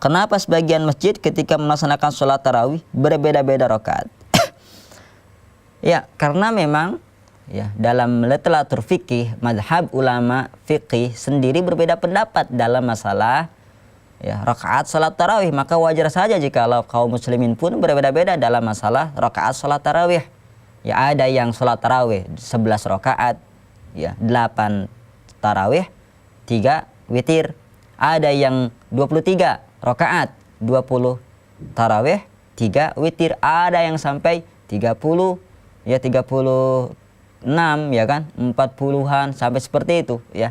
Kenapa sebagian masjid ketika melaksanakan sholat tarawih berbeda-beda rakaat? Ya, karena memang ya dalam literatur fikih, mazhab ulama fikih sendiri berbeda pendapat dalam masalah ya rakaat sholat tarawih. Maka wajar saja jika kaum muslimin pun berbeda-beda dalam masalah rakaat sholat tarawih. Ya, ada yang sholat tarawih 11 rakaat, ya 8 tarawih, 3 witir. Ada yang 23 rakaat, 20 tarawih, 3 witir. Ada yang sampai 30, ya 36, ya kan, 40-an sampai seperti itu, ya.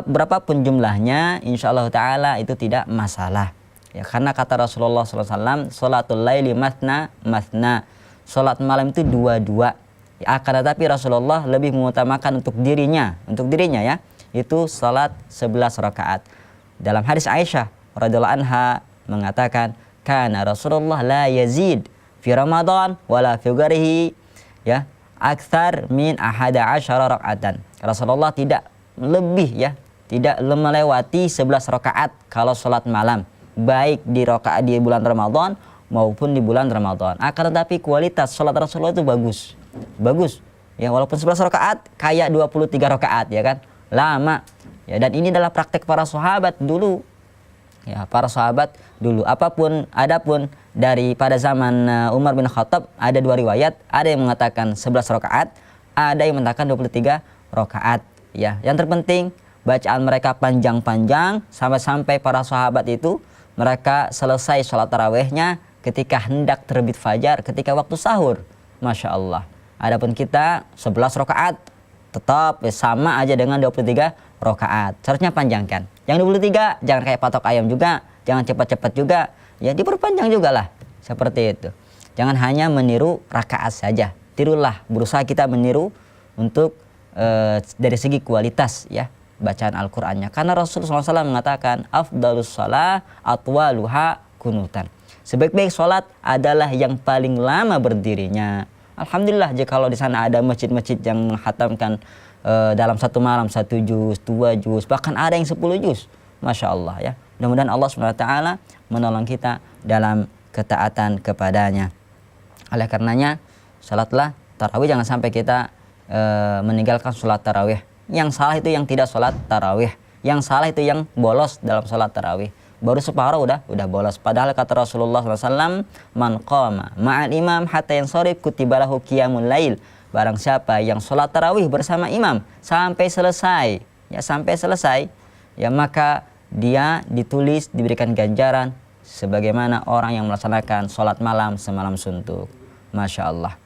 Berapapun jumlahnya, insyaallah taala itu tidak masalah. Ya, karena kata Rasulullah SAW, sholatul laili mathna mathna. Sholat malam itu dua-dua. Ya, akan tetapi Rasulullah lebih mengutamakan untuk dirinya ya, itu sholat 11 rakaat. Dalam hadis Aisyah radhiyallahu anha mengatakan, kana Rasulullah la yazid fi Ramadan wala fi ghairihi ya akthar min 11 rakaatan. Rasulullah tidak lebih, ya, tidak melewati 11 rakaat kalau sholat malam, baik di rakaat di bulan Ramadan maupun di bulan Ramadan. Akan tetapi kualitas sholat Rasulullah itu bagus, ya, walaupun 11 rakaat kayak 23 rakaat, ya kan, lama, ya. Dan ini adalah praktek para sahabat dulu, ya, para sahabat dulu. Adapun dari pada zaman Umar bin Khattab ada 2 riwayat, ada yang mengatakan 11 rakaat, ada yang mengatakan 23 rakaat, ya. Yang terpenting bacaan mereka panjang-panjang sampai para sahabat itu mereka selesai sholat tarawihnya ketika hendak terbit fajar, ketika waktu sahur. Masya Allah. Adapun kita 11 rakaat tetap sama aja dengan 23 rakaat. Seharusnya panjangkan. Yang 23 jangan kayak patok ayam juga, jangan cepat-cepat juga, ya, diperpanjang juga lah. Seperti itu. Jangan hanya meniru rakaat saja. Tirulah, berusaha kita meniru untuk dari segi kualitas, ya, bacaan Al-Qur'annya. Karena Rasulullah SAW mengatakan afdalus shalah atwaluha kunutan. Sebaik-baik sholat adalah yang paling lama berdirinya. Alhamdulillah jika kalau di sana ada masjid-masjid yang menghatamkan dalam satu malam 1 juz, 2 juz, bahkan ada yang 10 juz. Masya Allah, ya. Mudah-mudahan Allah SWT menolong kita dalam ketaatan kepadanya. Oleh karenanya, sholatlah tarawih, jangan sampai kita meninggalkan sholat tarawih. Yang salah itu yang tidak sholat tarawih. Yang salah itu yang bolos dalam sholat tarawih. Baru separuh udah bolos. Padahal kata Rasulullah SAW, man qama ma'al imam hatta yansharif kutibalahu qiyamul lail. Barang siapa yang sholat tarawih bersama imam sampai selesai, ya, maka dia ditulis diberikan ganjaran sebagaimana orang yang melaksanakan sholat malam semalam suntuk. Masya Allah.